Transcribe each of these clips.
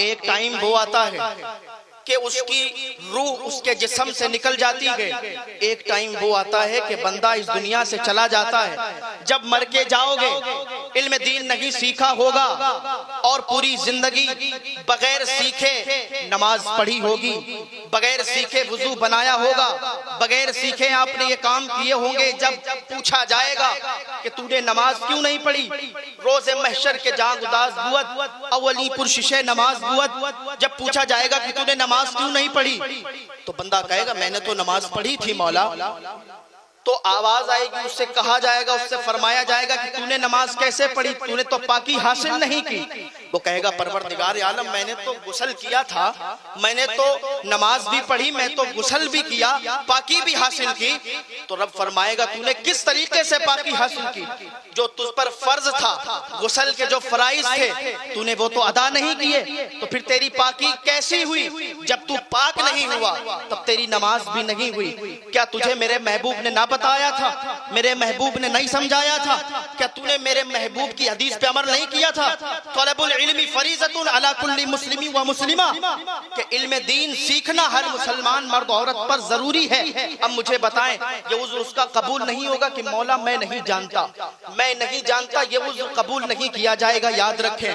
एक टाइम वो आता है कि उसकी रूह उसके जिस्म से निकल जाती है। एक टाइम वो आता है कि बंदा इस दुनिया से चला जाता है। जब मर के जाओगे, इल्म दीन नहीं सीखा होगा और पूरी जिंदगी बगैर सीखे नमाज पढ़ी होगी, बगैर सीखे वुजू बनाया होगा, बगैर सीखे आपने ये काम किए होंगे। जब पूछा जाएगा कि तूने नमाज क्यों नहीं पढ़ी, रोज़े महशर के जान उदास बुअत अवली पुरशिशे नमाज बुअत, जब पूछा जाएगा कि तूने नमाज क्यों नहीं पढ़ी, तो बंदा कहेगा मैंने तो नमाज पढ़ी थी मौला। तो आवाज आएगी, उससे कहा जाएगा, उससे फरमाया जाएगा कि तूने नमाज कैसे पढ़ी, तूने तो पाकी हासिल नहीं की। वो कहेगा परवरदिगार आलम मैंने तो गुस्ल किया था, मैंने तो नमाज भी पढ़ी, मैं तो गुस्ल भी किया, पाकी भी हासिल की। तो रब फरमाएगा तूने किस तरीके से पाकी हासिल की, जो तुझ पर फर्ज था, गुस्ल के जो फराइज थे तूने वो तो अदा नहीं किए, तो फिर तेरी पाकी कैसी हुई? जब तू पाक नहीं हुआ तब तेरी नमाज भी नहीं हुई। क्या तुझे मेरे महबूब ने ना बताया था, मेरे महबूब ने नहीं समझाया था? क्या तूने मेरे महबूब की हदीस पे अमल नहीं किया था? तलबुल इल्मी फरीज़तुन अला कुल्ली मुस्लिमी व मुस्लिमा, कि इल्म दीन सीखना हर मुसलमान मर्द औरत पर जरूरी है। अब मुझे बताएं, ये उज़्र उसका कबूल नहीं होगा कि मौला मैं नहीं जानता, मैं नहीं जानता, ये उज़्र कबूल नहीं किया जाएगा। याद रखें,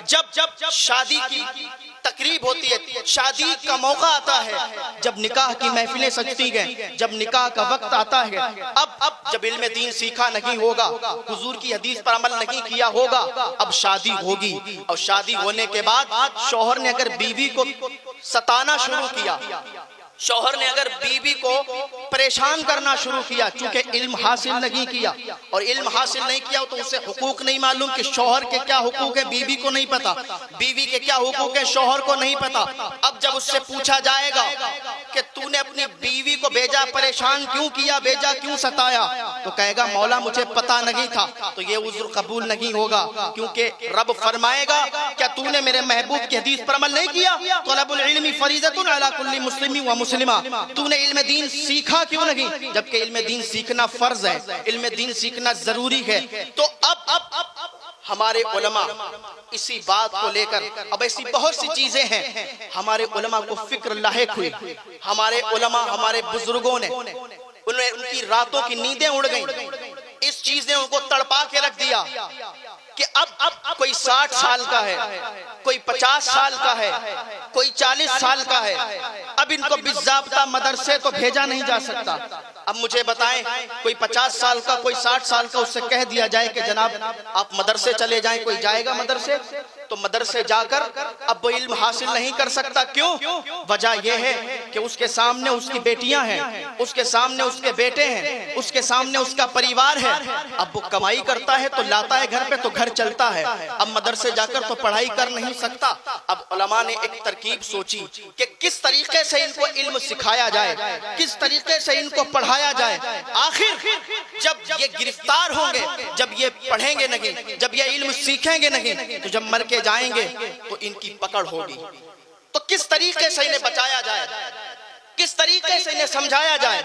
जब जब शादी की तकरीब होती है, शादी का मौका आता है, जब निकाह की महफिलें सजती हैं, जब निकाह का वक्त आता है, अब जब इल्म दीन सीखा नहीं होगा, हुजूर की हदीस पर अमल नहीं किया होगा, अब शादी होगी। और शादी होने के बाद शौहर ने अगर बीवी को सताना शुरू किया, शौहर ने अगर बीवी को परेशान करना शुरू किया, चूंकि इल्म हासिल नहीं किया, और इल्म हासिल नहीं किया तो उसे हुकूक नहीं मालूम कि शौहर के क्या हुकूक है, बीवी को नहीं पता, बीवी के क्या हुकूक है, शौहर को नहीं पता। अब जब उससे पूछा जाएगा कि तूने अपनी बीवी को बेजा परेशान क्यों किया, बेजा क्यों सताया, तो कहेगा मौला मुझे पता नहीं था। तो ये उज़्र कबूल नहीं होगा, क्योंकि रब फरमाएगा क्या तूने मेरे महबूब की हदीस पर अमल नहीं किया? तलबुल इल्मी फरीज़तुन अला कुल्ली मुस्लिमी व मुस्लिमा, तूने इल्म दीन सीखा क्यों नहीं? जबकि इल्म दीन सीखना फर्ज है, इल्म दीन सीखना जरूरी है। तो अब हमारे उलमा इसी बात को लेकर, अब ऐसी बहुत सी चीजें हैं, हमारे उलमा को फिक्र लाहिक हुई, हमारे उलमा हमारे बुजुर्गों ने उनकी रातों की नींदें उड़ गईं, इस चीज ने उनको तड़पा के रख दिया कि अब कोई 60 साल का है, कोई 50 साल का है, कोई 40 साल का है, अब इनको बिज़ाब्ता मदरसे तो भेजा नहीं जा सकता। अब मुझे बताएं, कोई 50 साल का, कोई 60 साल का, उससे कह दिया जाए कि जनाब आप मदरसे चले जाएं, कोई जाएगा मदरसे? तो मदरसे जाकर अब वो इल्म हासिल नहीं कर सकता। क्यों? वजह यह है कि उसके सामने उसकी बेटियां हैं, उसके सामने उसके बेटे हैं, उसके सामने उसका परिवार है। अब वो कमाई करता है तो लाता है घर पे, तो घर चलता है। अब मदरसे जाकर तो पढ़ाई कर नहीं सकता। अब उलमा ने एक तरकीब सोची कि किस तरीके से इनको इल्म सिखाया जाए, किस तरीके से इनको पढ़ाया जाए। आखिर जब ये गिरफ्तार होंगे, जब ये पढ़ेंगे नहीं, जब ये इल्म सीखेंगे नहीं, तो जब मर के जाएंगे तो इनकी पकड़ होगी। तो किस तरीके से इन्हें बचाया जाए, किस तरीके से इन्हें समझाया जाए?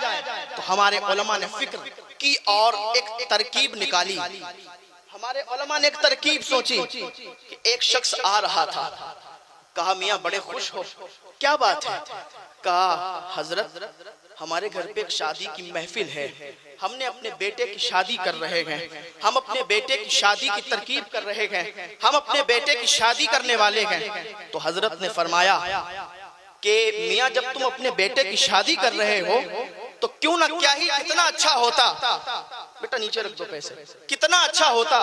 तो हमारे उलमा ने फिक्र की और एक तरकीब निकाली। हमारे उलमा ने एक तरकीब सोची कि एक शख्स आ रहा था, कहा मियाँ बड़े खुश हो, क्या बात है? कहा हजरत हमारे घर पे एक शादी की महफिल है, हमने अपने बेटे की शादी कर रहे हैं, हम अपने बेटे की शादी की तरकीब कर रहे हैं, हम अपने बेटे की शादी करने वाले हैं। तो हजरत ने फरमाया कि मियाँ जब तुम अपने बेटे की शादी कर रहे हो तो क्यों ना, क्या ही कितना अच्छा होता, बेटा नीचे रख दो पैसे, कितना अच्छा होता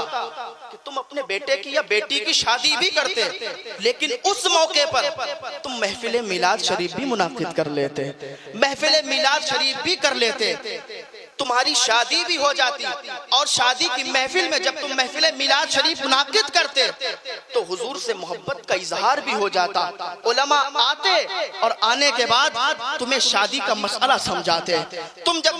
कि तुम अपने बेटे की या बेटी की शादी भी करते, लेकिन उस मौके पर तुम महफिल मिलाद शरीफ भी मुनाकिद कर लेते, महफिल मिलाद शरीफ भी कर लेते, तुम्हारी शादी भी हो जाती। और शादी की महफिल में जब तुम महफिल मिलाद शरीफ मुनाकिद करते तो हुजूर से मोहब्बत का इजहार भी हो जाता, उलमा आते और आने के बाद तुम्हें शादी का मसला समझाते। तुम जब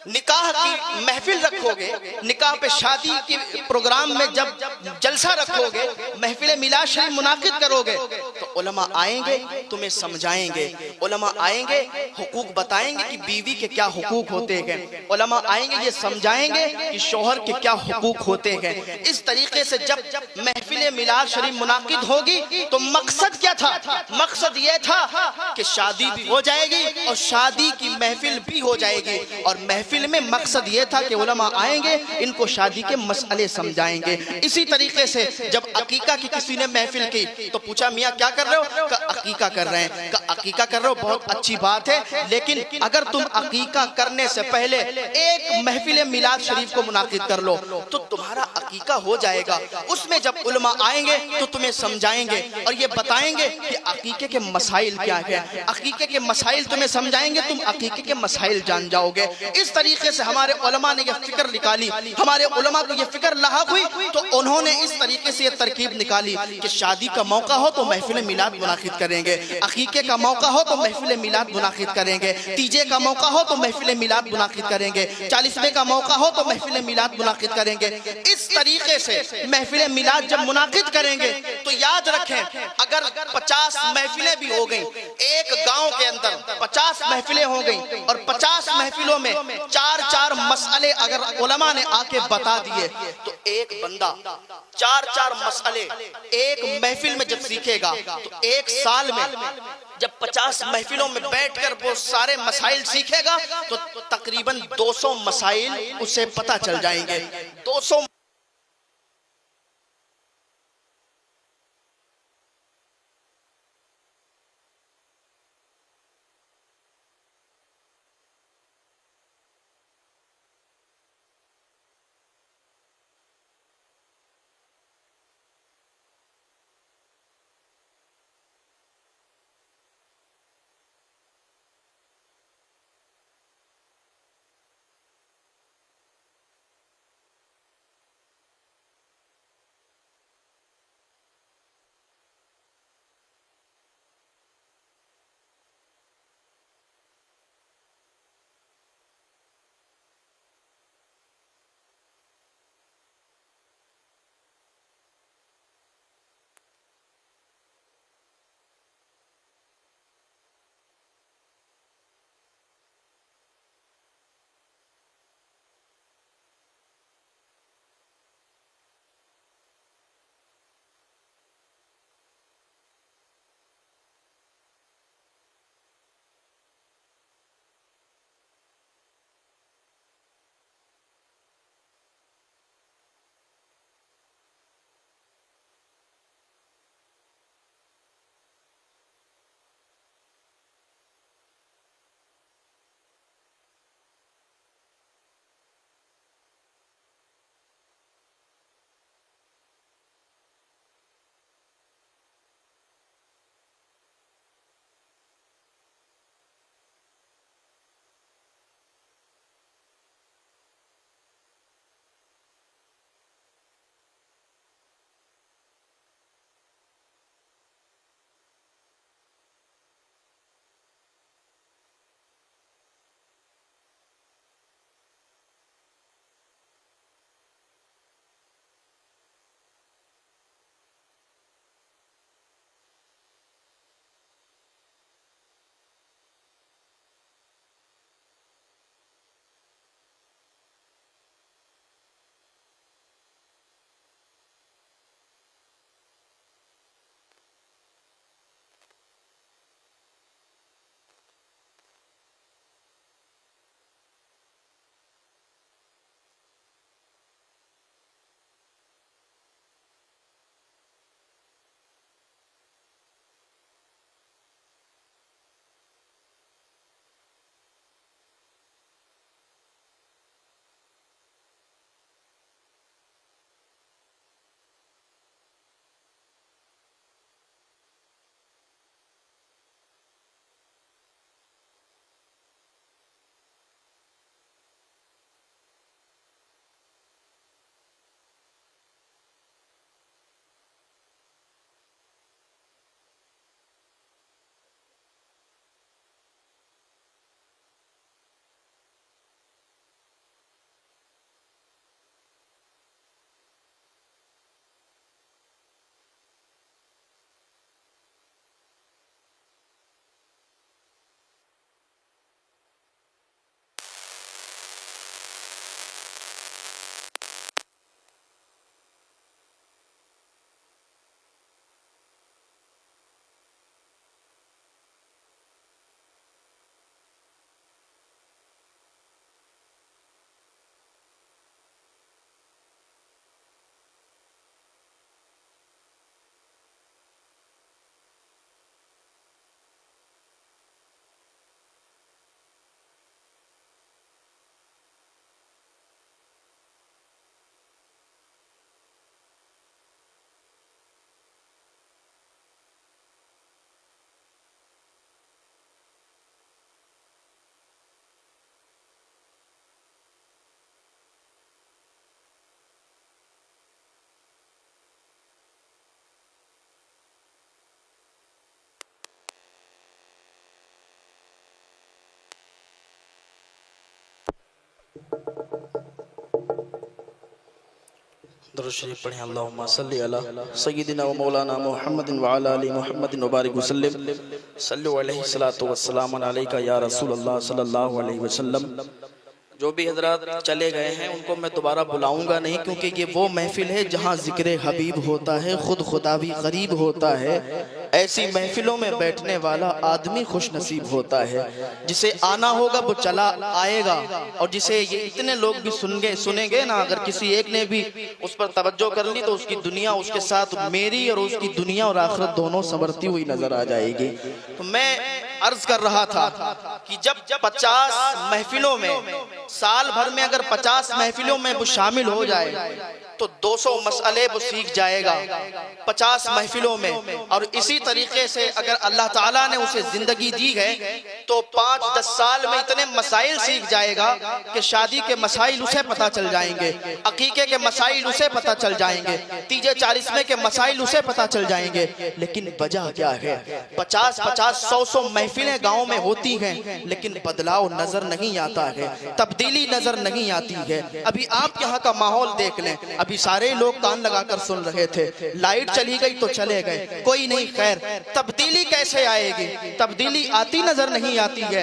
निकाह की महफिल रखोगे, निकाह पे शादी के प्रोग्राम में जब जलसा रखोगे, महफिल मिलाद शरीफ मुनाकिद करोगे, तो उलमा आएंगे तुम्हें समझाएंगे, उलमा आएंगे हुकूक बताएंगे कि बीवी के क्या हुकूक होते हैं, उलमा आएंगे ये समझाएंगे कि शौहर के क्या हुकूक होते हैं। इस तरीके से जब महफिल मिलाद शरीफ मुनाकिद होगी तो मकसद क्या था? मकसद ये था कि शादी भी हो जाएगी और शादी की महफिल भी हो जाएगी। और महफिल में मकसद ये था कि उलमा आएंगे इनको शादी के मसले समझाएंगे। इसी तरीके से जब अकीका की किसी ने महफिल की तो पूछा मियाँ क्या कर रहे हो? का अकीका कर रहे हैं। का अकीका कर रहे हो, बहुत अच्छी बात है, लेकिन अगर तुम अकीका करने से पहले एक महफिल मिलाद शरीफ को मुनाकिद कर लो तो तुम्हारा अकीका हो जाएगा। उसमें जब उलमा आएंगे तो तुम्हें समझाएंगे और ये बताएंगे कि अकीके के मसाइल क्या है, अकीके के मसाइल तुम्हें समझाएंगे, तुम अकीके के मसाइल जान जाओगे। इस तरीके से हमारे उलमा ने यह फिक्र निकाली, हमारे उलमा को यह फिक्र लाहक हुई तो उन्होंने इस तरीके से यह तरकीब निकाली कि शादी का मौका हो तो महफिल मिलाद मुनाकिद करेंगे, अकीके का मौका हो तो महफिल मिलाद मुनाकिद करेंगे, तीजे का मौका हो तो महफिल मिलाद मुनाकिद करेंगे, 40वें का मौका हो तो महफिल मिलाद मुनाकिद करेंगे। इस तरीके से महफिल मिलाद जब मुनाकिद करेंगे तो याद रखें अगर 50 महफिलें भी हो गई, एक गांव के अंदर 50 महफिलें हो गई और 50 महफिलों में 4-4 मसले अगर उलमा ने आके बता दिए तो एक बंदा 4-4 मसले एक महफिल में जब सीखेगा तो एक साल में जब 50 महफिलों में बैठकर वो सारे मसाइल सीखेगा तो तकरीबन 200 मसाइल उसे पता चल जाएंगे। 200 दुरूद शरीफ पढ़ें। अल्लाहुम्मा सल्ली अला सय्यिदिना व मौलाना मुहम्मदिन व अला आलि मुहम्मदिन व बारिक वसल्लम। सल्लु अलैहि सलातु वस्सलाम अलैका या रसूलल्लाह सल्लल्लाहु अलैहि वसल्लम। जो भी हजरात चले गए हैं उनको मैं दोबारा बुलाऊंगा नहीं, क्योंकि ये वो महफिल है जहाँ जिक्र हबीब होता है, खुद खुदा भी करीब होता है। ऐसी महफिलों में बैठने वाला आदमी खुश नसीब होता है। जिसे आना होगा वो चला आएगा, और जिसे ये इतने लोग भी सुनेंगे ना, अगर किसी एक ने भी उस पर तवज्जो कर ली तो उसकी दुनिया उसके साथ, मेरी और उसकी दुनिया और आखिरत दोनों संवरती हुई नजर आ जाएगी। तो मैं अर्ज कर रहा था कि जब 50 महफिलों में, साल भर में अगर 50 महफिलों में वो शामिल हो जाए तो 200 मसले वो सीख जाएगा 50 महफिलों में। और इसी तरीके से अगर अल्लाह ताला ने उसे जिंदगी दी है तो 5-10 साल में इतने मसाइल सीख जाएगा कि शादी के मसाइल उसे पता चल जाएंगे, अकीके के मसाइल उसे पता चल जाएंगे, तीजे 40वें के मसाइल उसे पता चल जाएंगे। लेकिन वजह क्या है? 50-50, 100-100 महफिलें गाँव में होती हैं, लेकिन बदलाव नजर नहीं आता है, तब्दीली नजर नहीं आती है। अभी आप यहाँ का माहौल देख लें, अभी सारे लोग कान लगाकर सुन रहे थे, लाइट चली गई तो चले गए, कोई नहीं। खैर, तब्दीली कैसे आएगी? तब्दीली आती नजर नहीं आती है।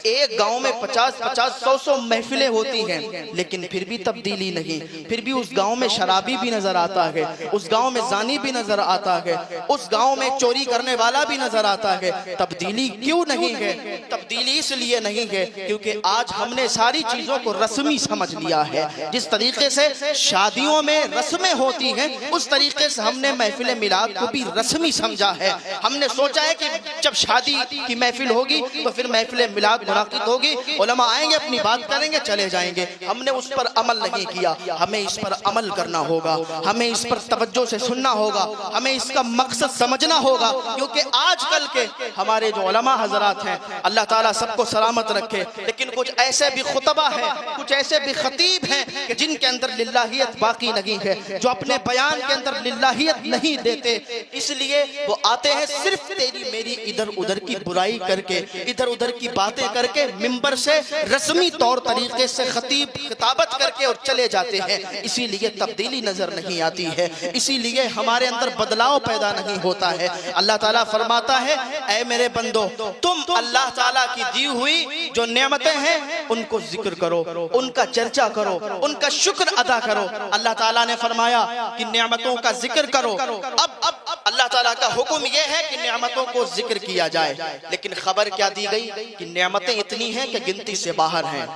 एक गांव में 50-50, 100-100 महफिलें होती हैं, लेकिन फिर भी तब्दीली नहीं। फिर भी उस गांव में शराबी भी नजर आता है, उस गांव में जानी भी नजर आता है, उस गांव में चोरी करने वाला भी नजर आता है। तब्दीली क्यों नहीं है? तब्दीली इसलिए नहीं है क्योंकि आज हमने सारी चीजों को रस्मी समझ लिया है। जिस तरीके से शादियों में रस्में होती हैं, उस तरीके से हमने महफिल मिलाद को भी रस्मी समझा है। हमने सोचा है कि जब शादी की महफिल होगी तो फिर महफिल मिलाद मुनाकिद होगी, उलमा आएंगे, अपनी बात करेंगे, चले जाएंगे। हमने उस पर अमल नहीं किया। हमें इस पर अमल करना होगा, हमें इस पर तवज्जो से सुनना होगा, हमें इसका मकसद समझना होगा। क्योंकि आजकल के हमारे जो उलमा हजरात हैं, अल्लाह ताला सबको सलामत रखे, लेकिन कुछ ऐसे भी खुतबा है, कुछ ऐसे भी खतीब हैं कि जिनके अंदर लिल्लाहियत बाकी नहीं है, जो अपने बयान के अंदर लिल्लाहियत नहीं देते। इसलिए वो आते हैं सिर्फ तेरी मेरी इधर उधर की बुराई करके, इधर उधर की बातें करके, मिंबर से रस्मी तौर तरीके से खतीब खिताबत करके और चले जाते हैं। इसीलिए तब्दीली नजर नहीं आती है, इसीलिए हमारे अंदर बदलाव पैदा नहीं होता है। अल्लाह ताला फरमाता है, ऐ मेरे बंदो, तुम अल्लाह ताला की दी हुई जो नेमतें हैं उनको जिक्र करो, उनका चर्चा करो, उनका शुक्र अदा करो। अल्लाह ताला ने फरमाया कि नेमतों का जिक्र करो। अब अल्लाह ताला का हुक्म यह है कि नेमतों को जिक्र किया जाए, लेकिन खबर क्या दी गई कि नेमतें इतनी हैं कि गिनती से बाहर हैं,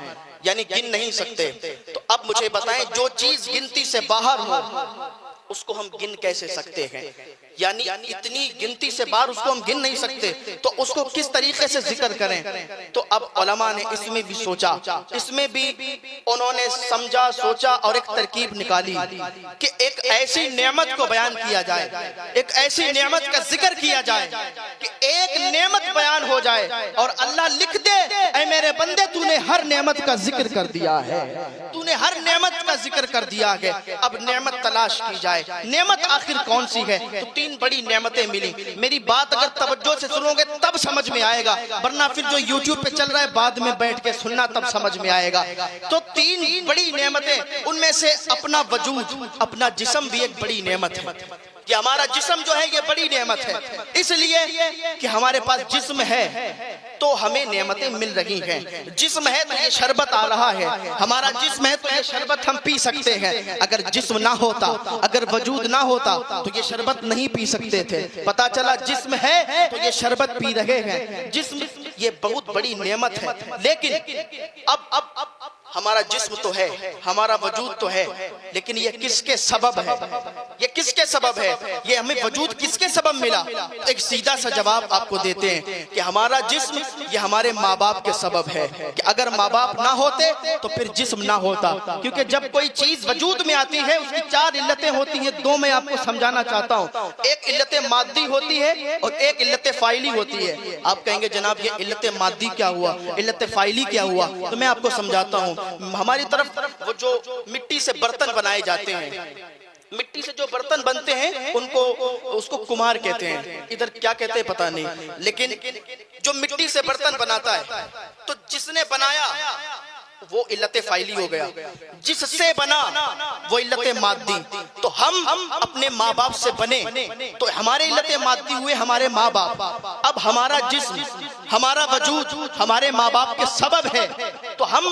यानी गिन नहीं सकते। तो अब मुझे बताएं, जो चीज गिनती से बाहर हो उसको हम गिन कैसे सकते हैं? यानी इतनी गिनती से बाहर उसको हम गिन नहीं सकते, तो उसको किस तरीके से जिक्र करें? तो अब उलमा ने इसमें भी सोचा, इसमें भी उन्होंने समझा, सोचा और एक तरकीब निकाली कि एक ऐसी नेमत को बयान किया जाए, एक ऐसी नेमत का जिक्र किया जाए कि एक नेमत बयान हो जाए और अल्लाह लिख दे, ऐ मेरे बंदे, तूने हर नेमत का जिक्र कर दिया है, तूने हर नेमत का जिक्र कर दिया है। अब नेमत तलाश की जाए, नेमत आखिर कौन सी है? तो 3 बड़ी नेमतें मिली। मेरी बात अगर तवज्जो से सुनोगे तब समझ में आएगा, वरना फिर जो YouTube पे चल रहा है बाद में बैठ के सुनना तब समझ में आएगा। तो 3 बड़ी नेमतें, उनमें से अपना वजूद, अपना जिस्म भी एक बड़ी नेमत है। कि हमारा जिस्म जो है ये बड़ी नेमत है, इसलिए कि हमारे पास जिस्म है तो हमें नेमतें मिल रही हैं। जिस्म है तो ये शरबत आ रहा है, हमारा जिस्म है तो ये शरबत हम पी सकते हैं। अगर जिस्म ना होता, अगर वजूद ना होता तो ये शरबत नहीं पी सकते थे। पता चला जिस्म है तो ये शरबत पी रहे हैं। जिस्म ये बहुत बड़ी नेमत है, लेकिन अब हमारा जिस्म तो है, हमारा वजूद तो है, लेकिन ये किसके सबब है? ये किसके सबब है? ये हमें वजूद किसके सबब मिला? तो एक सीधा सा जवाब आपको देते हैं कि हमारा जिस्म ये हमारे माँ बाप के सबब है। कि अगर माँ बाप ना होते तो फिर जिस्म ना होता। क्योंकि जब कोई चीज वजूद में आती है उसकी 4 इल्लतें होती हैं, 2 मैं आपको समझाना चाहता हूँ। एक इल्लत मादी होती है और एक इल्लत फाइली होती है। आप कहेंगे जनाब ये इल्लत मादी क्या हुआ, इल्लत फाइली क्या हुआ? तो मैं आपको समझाता हूँ। हमारी तरफ वो जो मिट्टी से बर्तन बनाए जाते हैं, मिट्टी से जो बर्तन बनते हैं उनको उसको कुम्हार कहते हैं, इधर क्या कहते हैं पता नहीं, लेकिन जो मिट्टी से बर्तन बनाता है तो जिसने बनाया वो इल्लत फाइली हो गया। जिससे बना वो इल्लत मादी। तो हम अपने माँ बाप से बने तो हमारे इल्लत मादी हुए हमारे माँ बाप। अब हमारा जिस्म, हमारा वजूद हमारे माँ बाप के सबब है। तो हम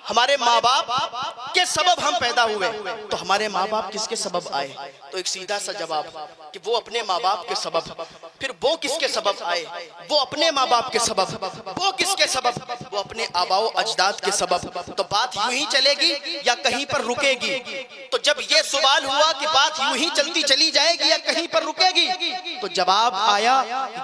हमारे माँ बाप के सबब हम पैदा हुए, तो हमारे माँ बाप किसके सबब आए? तो एक सीधा सा जवाब कि वो अपने माँ बाप के सबब। फिर वो किसके सबब आए? वो अपने माँ बाप के सबब। वो किसके सबब? वो अपने आबाओ अजदाद के सबब। तो बात यूं ही चलेगी या कहीं पर रुकेगी? तो जब ये सवाल हुआ कि बात यूं ही चलती चली जाएगी या कहीं पर रुकेगी, तो जवाब आया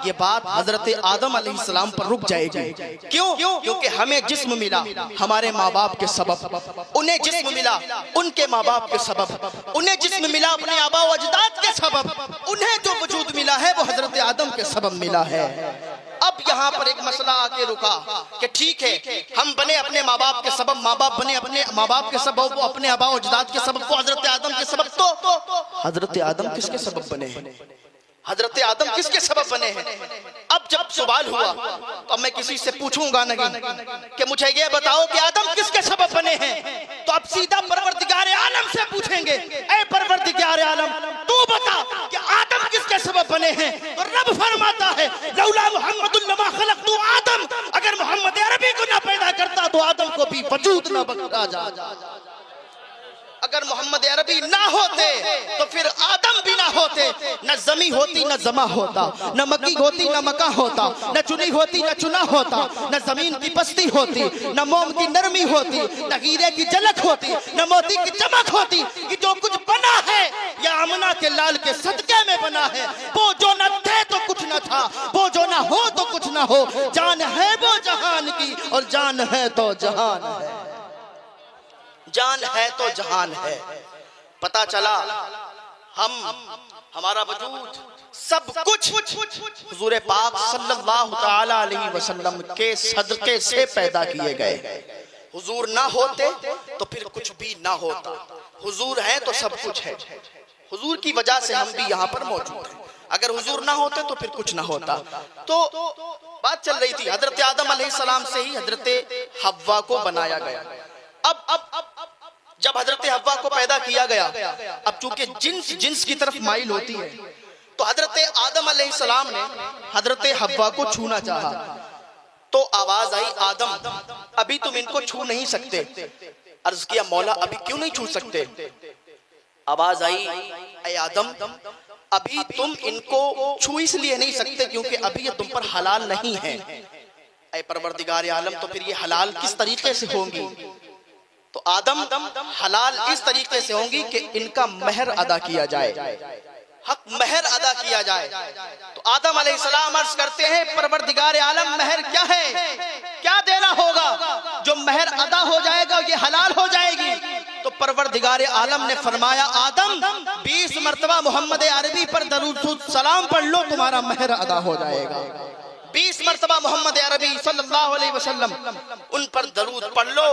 ये बात हजरत आदम अलैहिस्सलाम पर रुक जाएगी। क्यों? क्योंकि हमें जिस्म मिला हमारे माँ बाप के सबब, उन्हें जिस्म मिला उनके माँ बाप के सबब, उन्हें जिस्म मिला अपने आबाओ अजदाद के सबब, उन्हें जो वजूद मिला है वो हजरत आदम के सबब मिला है। अब यहाँ पर एक मसला आके रुका कि ठीक है हम बने अपने माँ बाप के सबब, माँ बाप बने अपने माँ बाप के सबब, वो अपने आबाओ अजदाद के सबब, वो हजरत आदम के सबब। तो हजरत आदम किसके सबब बने हैं? हजरत आदम किसके सबब बने हैं? अब जब सवाल हुआ तो मैं किसी से पूछूंगा नहीं कि मुझे ये बताओ कि आदम किसके सबब बने हैं, तो अब सीधा परवरदिगार आलम से पूछेंगे, ऐ परवरदिगार आलम तू बता कि आदम किसके सबब बने हैं? तो रब फरमाता है लौला मुहम्मदुन लमा खलक़तु आदम, अगर मोहम्मद अरबी को ना पैदा करता तो आदम को भी वजूद ना बख्शा जाता। अगर मोहम्मद अरबी ना होते तो फिर आदम भी ना होते, न जमी होती न जमा होता, न मक्की होती न मका होता, न चुनी होती न चुना होता, न जमीन की पस्ती होती, न मोम की नरमी होती, न हीरे की झलक होती, न मोती की चमक होती। कि जो कुछ बना है या आमना के लाल के सदके में बना है। वो जो न थे तो कुछ न था, वो जो ना हो तो कुछ ना हो। जान है वो जहान की और जान है तो जहान है, जान है तो जहान है। पता चला हमारा वजूद सब कुछ हुजूर पाक सल्लल्लाहु तआला अलैहि वसल्लम के सदके से पैदा किए गए। हुजूर ना होते तो फिर कुछ भी ना होता, हुजूर है तो सब कुछ है। हुजूर की वजह से हम भी यहाँ पर मौजूद हैं। अगर हुजूर ना होते तो फिर कुछ ना होता। तो बात चल रही थी हजरत आदम अलैहिस्सलाम से ही हजरत हव्वा को बनाया गया। अब जब हजरत हव्वा को पैदा किया गया, अब चूंकि जिन्स की तरफ माइल होती है, तो हजरत आदम अलैहिस्सलाम ने हजरत हव्वा को छूना चाहा। तो आवाज आई आदम अभी तुम इनको छू नहीं सकते। अर्ज किया मौला अभी क्यों नहीं छू सकते? आवाज आई ऐ आदम अभी तुम इनको छू इसलिए नहीं सकते क्योंकि अभी ये तुम पर हलाल नहीं है। ऐ परवरदिगार आलम तो फिर ये हलाल किस तरीके से होंगी? तो आदम हलाल इस तरीके से होंगी कि इनका महर अदा किया जाए, हक महर अदा किया जाए। तो आदम अलैहिस्सलाम अर्ज करते हैं परवरदिगार आलम महर क्या है, क्या देना होगा? जो महर अदा हो जाएगा ये हलाल हो जाएगी। तो परवरदिगार आलम ने फरमाया आदम 20 मरतबा मोहम्मद अरबी पर दरूद सलाम पढ़ लो, तुम्हारा महर अदा हो जाएगा। 20 मरतबा मोहम्मद अरबी सल्लल्लाहु अलैहि वसल्लम उन पर दरूद पढ़ लो,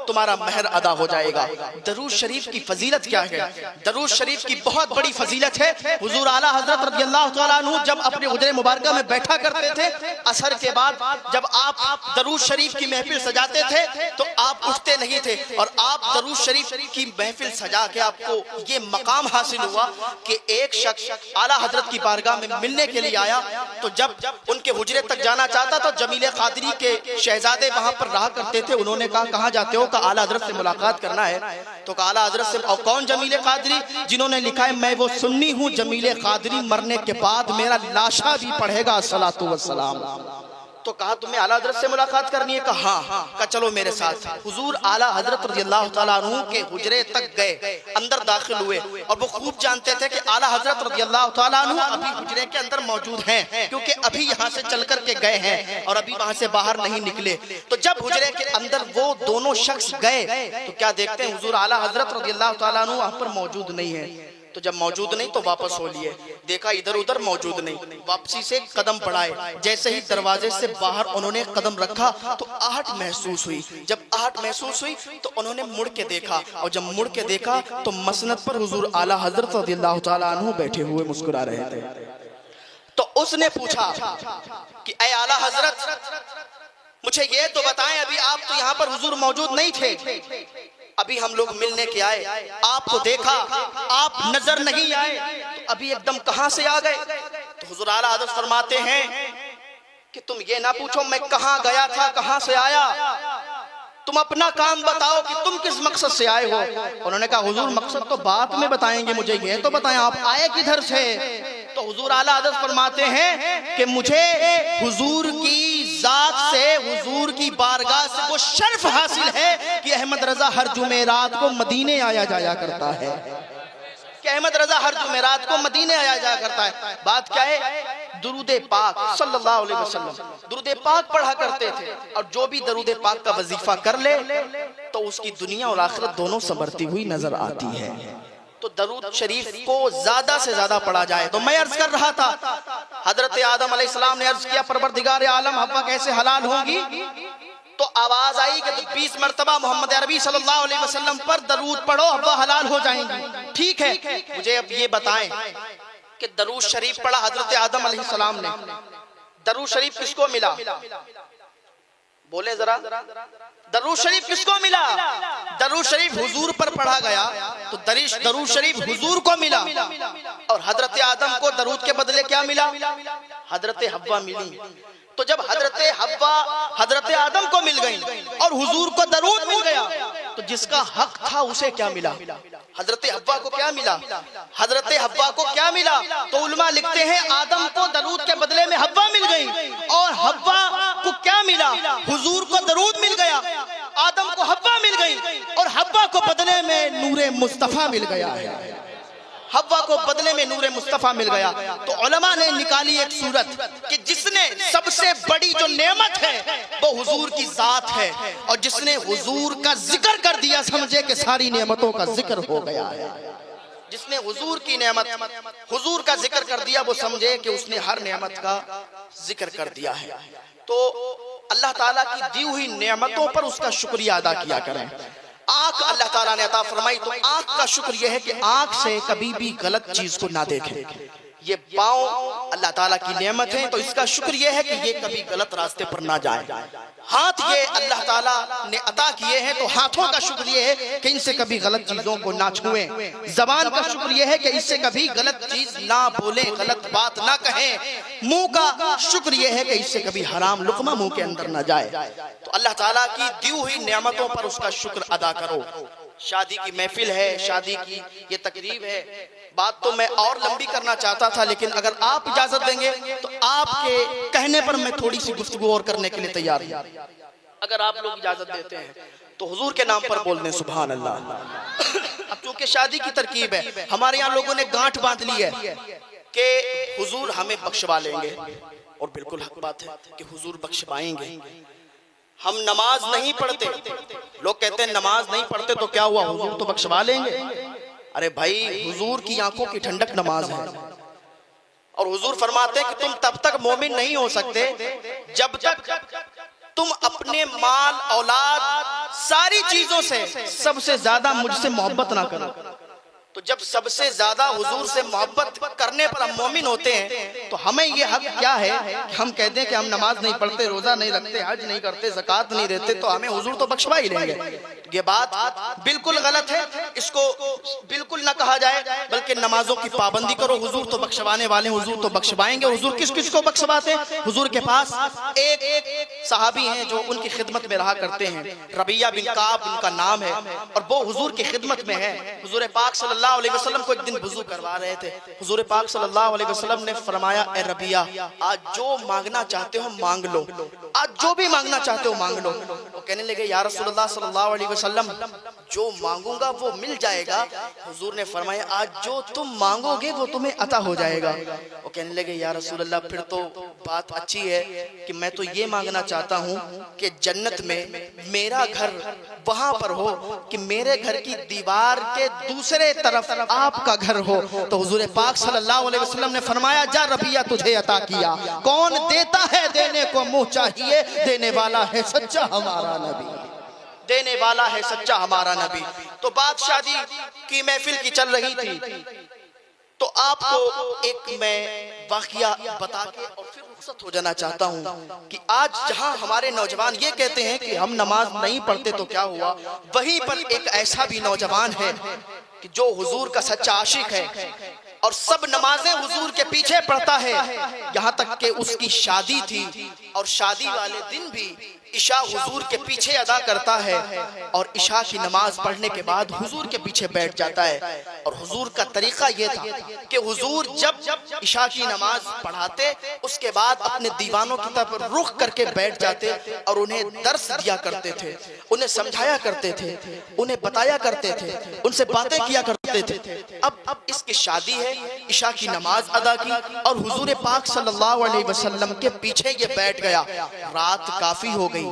तुम्हारा महर अदा हो जाएगा। दरूद शरीफ की फजीलत क्या है? दरूद शरीफ की बहुत बड़ी फजीलत है। हुजूर आला हजरत रज़ियल्लाहु तआला अन्हु जब अपने हुजरे मुबारका में बैठा करते थे, असर के बाद जब आप दरूद शरीफ की महफिल सजाते थे तो आप उठते नहीं थे, और आप दरूद शरीफ की महफिल सजा के आपको ये मकाम हासिल हुआ कि एक शख्स आला हजरत की बारगाह में मिलने के लिए आया। तो जब उनके हुजरे तक जाना चाहता था, जमीले कादरी के शहजादे वहां पर रहा करते थे, उन्होंने कहा कहां जाते हो? कहा आला हजरत से मुलाकात करना है। तो कहा आला हजरत से। और कौन जमीले कादरी? जिन्होंने लिखा है मैं वो सुन्नी हूं, जमीले कादरी मरने के बाद मेरा लाशा भी पढ़ेगा सलातु वस्सलाम। तो कहा तुम्हें आला हजरत से मुलाकात करनी है? कहा हाँ। कहा चलो मेरे साथ। हुजूर आला हजरत रज़ियल्लाहु तआला अन्हु के हुजरे तक गए, अंदर दाखिल हुए, और वो खूब जानते थे कि आला हजरत रज़ियल्लाहु तआला अन्हु अभी हुजरे के अंदर मौजूद हैं, क्योंकि अभी यहाँ से चल कर के गए हैं और अभी वहां से बाहर नहीं निकले। तो जब हुजरे के अंदर वो दोनों शख्स गए तो क्या देखते हैं? हुजूर आला हजरत रज़ियल्लाहु तआला अन्हु वहां पर मौजूद नहीं है। तो जब मौजूद नहीं तो वापस हो लिए, देखा इधर उधर मौजूद नहीं, वापसी से कदम बढ़ाए। जैसे ही दरवाजे से बाहर उन्होंने कदम रखा तो आहट महसूस हुई। जब आहट महसूस हुई तो उन्होंने मुड़ के देखा, और जब मुड़ के देखा तो मसनद पर हुजूर आला हजरत रज़ियल्लाहु तआला अन्हु बैठे हुए मुस्कुरा रहे थे। तो उसने पूछा कि ऐ आला हजरत मुझे ये तो बताएं, अभी आप तो यहाँ पर हुजूर मौजूद नहीं थे, अभी हम लोग मिलने के आए, आपको देखा, आप नजर नहीं आए, तो अभी एकदम कहां से आ गए? तो हुजूर आला हज़रत फरमाते हैं कि तुम ये ना पूछो मैं कहां गया था, कहां से आया, तुम अपना काम बताओ कि तुम किस मकसद से आए हो। उन्होंने कहा हुजूर मकसद तो बाद में बताएंगे, मुझे ये तो बताएं आप आए किधर से। तो हुजूर आला हज़रत फरमाते हैं कि मुझे हुजूर की जात से, हुजूर की बारगाह से वो शर्फ हासिल है कि अहमद रजा हर जुमेरात को मदीने आया जाया करता है, कि अहमद रजा हर जुमेरात को मदीने आया जाया करता है। बात क्या है? दुरूदे पाक सल्लल्लाहु अलैहि वसल्लम दुरूदे पाक पढ़ा करते थे, और जो भी दुरूदे पाक का वजीफा कर ले तो उसकी दुनिया और आखिरत दोनों संवरती हुई नजर आती है। तो दरूद शरीफ को ज्यादा से ज्यादा पढ़ा जाए। तो मैं अर्ज कर रहा था, हजरत आदम अलैहिस्सलाम ने अर्ज किया परवरदिगार आलम हव्वा कैसे हलाल होंगी, तो आवाज आई कि 20 मरतबा मोहम्मद अरबी सल्लल्लाहु अलैहि वसल्लम पर दरूद पढ़ो, हव्वा हलाल हो जाएंगी। ठीक है, मुझे अब ये बताएं कि दरूद शरीफ पढ़ा हजरत आदम अलैहिस्सलाम ने, दरूद शरीफ किसको मिला? बोले जरा, दरूद शरीफ किसको मिला? दरूद शरीफ हुजूर पर पढ़ा गया तो दरूद शरीफ हुजूर को मिला, और हजरत आदम को दरूद के बदले क्या मिला? हजरत हव्वा मिली। तो जब हजरत हव्वा हजरत आदम को मिल गई और हुजूर को दरूद मिल गया, तो जिसका हक था उसे क्या मिला? हजरत हव्वा को क्या मिला? हजरत हव्वा को क्या मिला? तो उलमा लिखते हैं आदम को दरूद के बदले में हव्वा मिल गई, और हव्वा को क्या मिला? हुजूर को दरूद मिल गया, आदम को हव्वा मिल गई, और हव्वा को बदले में नूरे मुस्तफा मिल गया है। हव्वा को बदले में नूरे मुस्तफा मिल गया। तो उलमा ने निकाली एक सूरत कि जिसने सबसे बड़ी जो नेमत है वो हुजूर की जात है, और जिसने हुजूर का जिक्र कर दिया समझे कि सारी नेमतों का जिक्र हो गया है। जिसने हुजूर की नेमत, हुजूर का जिक्र कर दिया, वो समझे कि उसने हर नेमत का जिक्र कर दिया है। तो अल्लाह ताला की दी हुई नेमतों पर उसका शुक्रिया अदा किया करें। आंख अल्लाह ताला ने अता फरमाई, तो आंख का शुक्र यह है कि आंख से कभी भी गलत चीज को ना देखें। ये पाँव अल्लाह ताला की नेमत है, तो इसका शुक्र यह है कि ये कभी गलत रास्ते पर ना जाए। हाथ ये अल्लाह ताला ने अता किए हैं, तो हाथों का शुक्र यह है कि इनसे कभी गलत चीजों को ना छुएं। जबान का शुक्र यह है कि इससे कभी गलत चीज ना बोलें, गलत बात ना कहें। मुंह का शुक्र यह है कि इससे कभी हराम लुकमा मुंह के अंदर ना जाए। तो अल्लाह ताला की दी हुई नेमतों पर उसका शुक्र अदा करो। शादी की महफिल है, शादी की ये तकरीब है, बात तो मैं और लंबी करना चाहता था, लेकिन अगर आप इजाजत देंगे तो आपके कहने पर मैं थोड़ी सी गुफ्तगू और करने के लिए तैयार हूं। अगर आप लोग इजाजत देते हैं तो हुजूर के नाम पर बोल दें सुभान अल्लाह। अब चूंकि शादी की तरकीब है, हमारे यहाँ लोगों ने गांठ बांध ली है कि हुजूर हमें बख्शवा लेंगे, और बिल्कुल हक बात है कि हुजूर बख्शवाएंगे। हम नमाज नहीं पढ़ते, लोग कहते हैं नमाज नहीं पढ़ते तो क्या हुआ, हुजूर तो बख्शवा लेंगे। अरे भाई, हुजूर की आंखों की ठंडक नमाज है, और हुजूर फरमाते हैं कि तुम तब तक मोमिन नहीं हो सकते जब तक तुम अपने माल औलाद सारी चीजों से सबसे ज्यादा मुझसे मोहब्बत ना करो। तो जब सबसे ज्यादा हुजूर से मोहब्बत करने पर हम मोमिन होते हैं, तो हमें ये हक क्या है कि हम कहते हैं कि हम नमाज नहीं पढ़ते, रोजा नहीं रखते, हज नहीं करते, ज़कात नहीं देते, तो हमें हुजूर तो बख्शवा ही लेंगे। ये बात बिल्कुल गलत है, इसको बिल्कुल ना कहा जाए, बल्कि नमाजों की पाबंदी करो। हुजूर तो बख्शवाने वाले, हुजूर तो बख्शवाएंगे। हुजूर किस किस को बख्शवाते हैं? हुजूर के पास एक सहाबी हैं जो उनकी खिदमत में रहा करते हैं, रबिया बिन काब उनका नाम है, और वो हुजूर की खिदमत में है। हुजूर पाक सल्लल्लाहु अलैहि वसल्लम को एक दिन वुजू करवा रहे थे। हुजूर पाक सल्लल्लाहु अलैहि वसल्लम ने फरमाया, ए रबिया, आज जो मांगना चाहते हो मांग लो, आज जो भी मांगना चाहते हो मांग लो। वो कहने लगे, या रसूलुल्लाह सल्लल्लाहु अलैहि वसल्लम, जो मांगूंगा वो मिल जाएगा। हुजूर ने फरमाया, आज जो तुम मांगोगे वो तुम्हें अता हो जाएगा। वो कहने लगे, या रसूलल्लाह, फिर तो बात अच्छी है कि मैं तो ये मांगना चाहता हूँ कि जन्नत में मेरा घर वहां पर हो कि मेरे घर की दीवार के दूसरे तरफ आपका घर हो। तो हुजूर पाक सल्लल्लाहु अलैहि वसल्लम ने फरमाया, जा रबिया, तुझे अता किया। कौन देता है? देने को मुंह चाहिए, देने वाला है सच्चा हमारा नबी, देने वाला है सच्चा हमारा नबी। तो बात शादी की महफिल की चल रही थी, तो आपको एक मैं वाकया बता के और फिर रुखसत हो जाना चाहता हूँ कि आज जहाँ हमारे नौजवान ये कहते हैं कि हम नमाज नहीं पढ़ते तो क्या हुआ, वहीं पर एक ऐसा भी नौजवान है कि जो हुजूर का सच्चा आशिक है और सब नमाजें हुजूर के पीछे पढ़ता है। यहाँ तक कि उसकी शादी थी और शादी वाले दिन भी इशा हुजूर के पीछे अदा करता है और इशा की नमाज पढ़ने के बाद हुजूर के पीछे बैठ जाता है। और हुजूर का तरीका यह था कि हुजूर जब इशा की नमाज पढ़ाते उसके बाद अपने दीवानों की तरफ रुख करके बैठ जाते और उन्हें दर्स दिया करते थे, उन्हें समझाया करते थे, उन्हें बताया करते थे, उनसे बातें किया करते थे। अब इसकी शादी है, इशा की नमाज अदा की और हुजूर पाक सल्लल्लाहु अलैहि वसल्लम के पीछे ये बैठ गया। रात काफी हो गई,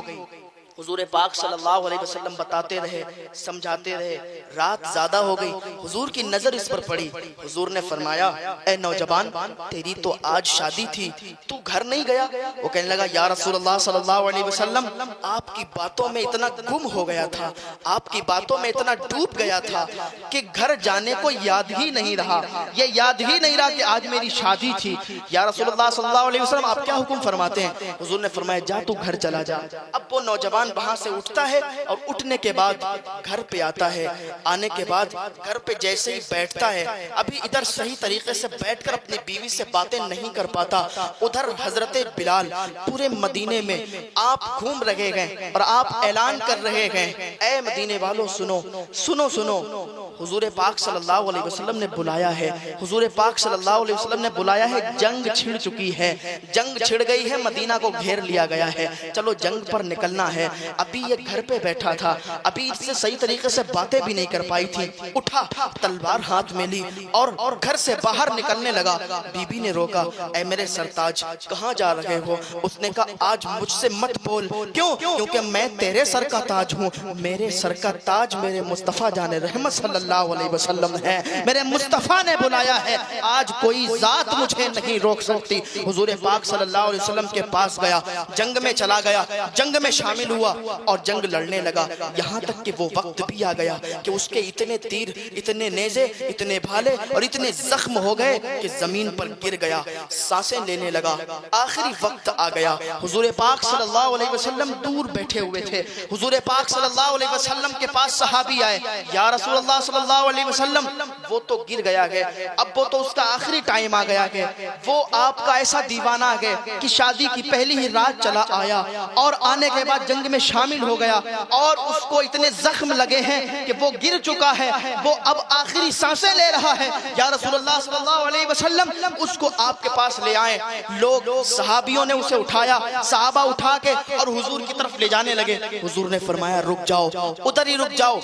हुजूर पाक सल्लल्लाहु अलैहि वसल्लम बताते रहे, समझाते रहे, रात ज्यादा हो गई। हुजूर की नजर इस पर पड़ी, हुजूर ने फरमाया, ए नौजवान, तेरी तो आज शादी थी, तू घर नहीं गया? वो कहने लगा, या रसूलल्लाह सल्लल्लाहु अलैहि वसल्लम, आपकी बातों में इतना गुम हो गया था, आपकी बातों में इतना डूब गया था कि घर जाने को याद ही नहीं रहा, ये याद ही नहीं रहा कि आज मेरी शादी थी। या रसूलल्लाह सल्लल्लाहु अलैहि वसल्लम, आप क्या हुक्म फरमाते हैं? हुजूर ने फरमाया, जा तू घर चला जा। अब वो नौजवान वहां से उठता है और उठने के बाद घर पे आता है। आने के बाद घर पे जैसे ही बैठता है, अभी इधर सही तरीके से बैठकर अपनी बीवी से बातें नहीं कर पाता, उधर हजरत बिलाल पूरे मदीने में आप घूम रहे हैं और आप ऐलान कर रहे हैं, ए मदीने वालों सुनो सुनो सुनो, हुजूर पाक सल्लल्लाहु अलैहि वसल्लम ने बुलाया है, हुजूर पाक सल्लल्लाहु अलैहि वसल्लम ने बुलाया है, जंग छिड़ चुकी है, जंग छिड़ गई है, मदीना को घेर लिया गया है, चलो जंग पर निकलना है। अभी ये घर पे बैठा था, अभी इससे सही तरीके से बातें भी नहीं कर पाई थी, उठा तलवार हाथ में ली और घर से बाहर निकलने लगा। बीबी ने रोका, ऐ मेरे सरताज कहाँ जा रहे हो? उसने कहा, आज मुझसे मत बोल। क्यों? क्योंकि मैं तेरे सर का ताज हूँ, मेरे सर का ताज मेरे मुस्तफा जाने रहमत सल्लल्लाहु अलैहि वसल्लम है, मेरे मुस्तफा ने बुलाया है, आज कोई जात मुझे नहीं रोक सकती। हुजूर पाक सल्लल्लाहु अलैहि वसल्लम के पास गया, जंग में चला गया, जंग में शामिल हुआ और जंग लड़ने लगा। यहाँ तक कि वो वक्त भी आ गया कि उसके इतने तीर, इतने नेज़े, इतने भाले और इतने जख्म हो गए कि जमीन पर गिर गया, सांसें लेने लगा। आखिरी वक्त आ गया, हुजूर पाक सल्लल्लाहु अलैहि वसल्लम दूर बैठे हुए थे। हुजूर पाक सल्लल्लाहु अलैहि वसल्लम के पास सहाबी आए, या रसूलल्लाह सल्लल्लाहु अलैहि वसल्लम, वो तो गिर गया है, अब वो तो उसका आखिरी टाइम आ गया है, वो आपका ऐसा दीवाना है कि शादी की पहली ही रात चला आया और आने के बाद जंग में शामिल हो गया और उसको इतने जख्म लगे हैं कि वो गिर चुका है, वो अब आखिरी सांसें ले रहा है। या रसूलुल्लाह सल्लल्लाहु अलैहि वसल्लम, उसको आपके पास ले आए। लोग सहाबियों ने उसे उठाया, सहाबा उठा के और हुजूर की तरफ ले जाने लगे। हुजूर ने फरमाया, रुक जाओ, उधर ही रुक जाओ।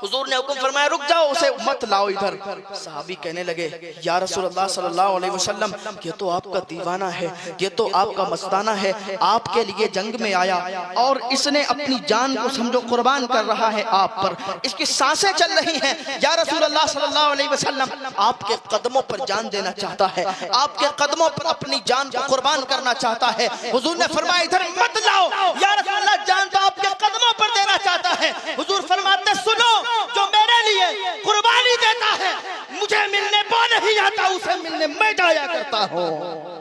हुजूर ने हुक्म फरमाया, रुक जाओ, उसे मत लाओ इधर। सहाबी कहने लगे, या रसूलुल्लाह सल्लल्लाहु अलैहि वसल्लम, ये तो आपका दीवाना है, ये तो आपका मस्ताना है, आपके लिए जंग में आया और इसने अपनी जान को समझो कुर्बान कर रहा है आप पर, इसकी सांसें चल रही हैं। या रसूलुल्लाह सल्लल्लाहु अलैहि वसल्लम, आपके कदमों पर जान देना चाहता है, आपके कदमों पर अपनी जान को कुर्बान करना चाहता है। हुजूर ने फरमाया, इधर मत लाओ। या रसूलुल्लाह, जान तो आपके कदमों पर देना चाहता है। हुजूर फरमाते, सुनो, जो मेरे लिए कुर्बानी देता है, मुझे मिलने वो नहीं आता, उसे मिलने मैं जाया करता हूँ।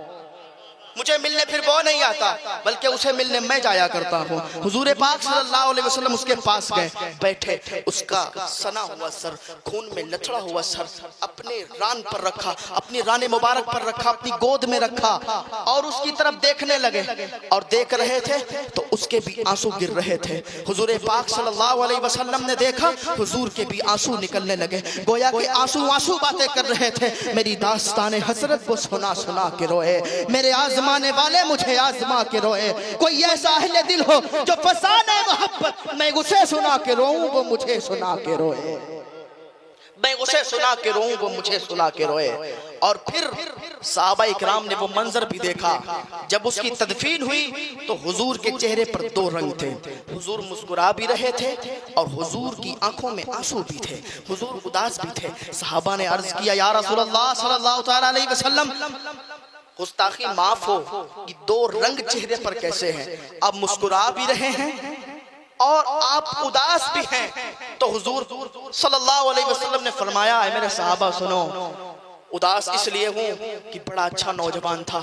मुझे मिलने फिर वो नहीं आता, बल्कि उसे मिलने मैं जाया करता हूँ। हुजूर पाक सल्लल्लाहु अलैहि वसल्लम उसके पास गए, बैठे, उसका सना हुआ सर, खून में लथड़ा हुआ सर अपने रान पर रखा, अपनी रान मुबारक पर रखा, अपनी गोद में रखा और उसकी तरफ देखने लगे और देख रहे थे तो उसके भी आंसू गिर रहे थे। हुजूर पाक सल्लल्लाहु अलैहि वसल्लम ने देखा, हुजूर के भी आंसू निकलने लगे, गोया के आंसू आंसू बातें कर रहे थे। मेरी दास्तान हसरत को सुना सुना के रोए, मेरे आजमाने वाले मुझे आजमा के रोए। कोई ऐसा अहले दिल हो जो फसाने मोहब्बत, मैं उसे सुना के रोऊं, वो मुझे सुना के रोए, मैं उसे सुना के रोऊं, वो मुझे सुना के रोए। और फिर सहाबा इकराम ने वो मंजर भी देखा, जब उसकी तदफीन हुई तो हुजूर के चेहरे पर दो रंग थे, हुजूर मुस्कुरा भी रहे थे और हुजूर की आंखों में आंसू भी थे, हुजूर उदास भी थे। सहाबा ने अर्ज किया, या रसूलल्लाह सल्लल्लाहु तआला अलैहि वसल्लम, गुस्ताखी माफ हो कि दो रंग चेहरे पर कैसे हैं? आप मुस्कुरा भी रहे हैं और आप उदास भी हैं। तो हुजूर सल्लल्लाहु अलैहि वसल्लम ने फरमाया, है मेरे सहाबा सुनो, उदास इसलिए हूँ कि बड़ा अच्छा नौजवान था,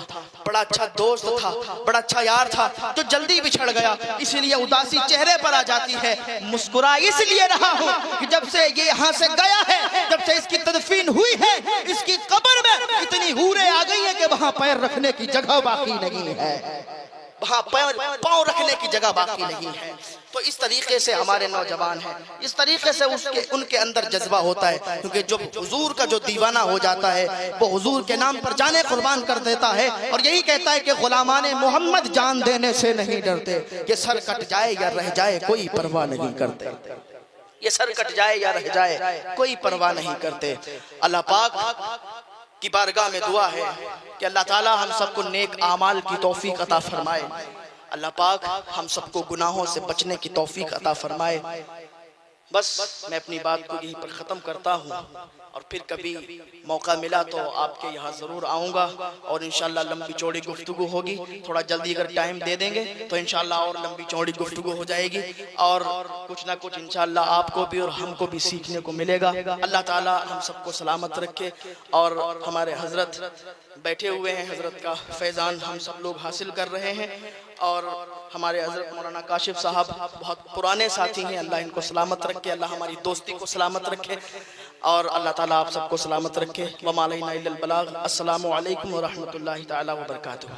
बड़ा अच्छा दोस्त था, बड़ा अच्छा यार था, जो जल्दी बिछड़ गया, इसलिए उदासी चेहरे पर आ जाती है। मुस्कुरा इसलिए रहा हूँ कि जब से ये यहाँ से गया है, जब से इसकी तदफीन हुई है, इसकी कब्र में इतनी हूरें आ गई है कि वहाँ पैर रखने की जगह बाकी नहीं है, वहाँ पाँव रखने की जगह बाकी नहीं है। तो इस तरीके से हमारे नौजवान हैं, इस तरीके से उनके अंदर जज्बा होता है, क्योंकि जो हुजूर का जो दीवाना हो जाता है वो हुजूर के नाम पर जाने कुर्बान कर देता है, और यही कहता है कि गुलामाने मोहम्मद जान देने से नहीं डरते, कि सर कट जाए या रह जाए कोई परवाह नहीं करते, ये सर कट जाए या रह जाए कोई परवाह नहीं करते। अल्लाह पाक की बारगाह में दुआ है कि अल्लाह ताला हम सबको नेक आमाल की तौफीक अता फरमाए, अल्लाह पाक हम सबको गुनाहों से बचने की तौफीक अता फरमाए। बस मैं अपनी बात को यहीं पर ख़त्म करता हूँ, और फिर कभी मौका मिला तो आपके यहाँ ज़रूर आऊँगा, और इंशाल्लाह लंबी चौड़ी गुफ्तगू होगी। थोड़ा जल्दी अगर टाइम दे देंगे तो इंशाल्लाह और लंबी चौड़ी गुफ्तगू हो जाएगी, और कुछ ना कुछ इंशाल्लाह आपको भी और हमको भी सीखने को मिलेगा। अल्लाह ताला हम सबको सलामत रखे, और हमारे हज़रत बैठे हुए हैं, हज़रत का फैज़ान हम सब लोग हासिल कर रहे हैं, और हमारे हज़रत मौलाना काशिफ साहब बहुत पुराने साथी हैं, अल्लाह इनको सलामत रखे, अल्लाह हमारी दोस्ती को सलामत रखे, और अल्लाह ताला आप सबको सलामत रखे। वमा अलैना इल्लल बलाग। अस्सलामु अलैकुम व रहमतुल्लाहि तआला व बरकातुहू।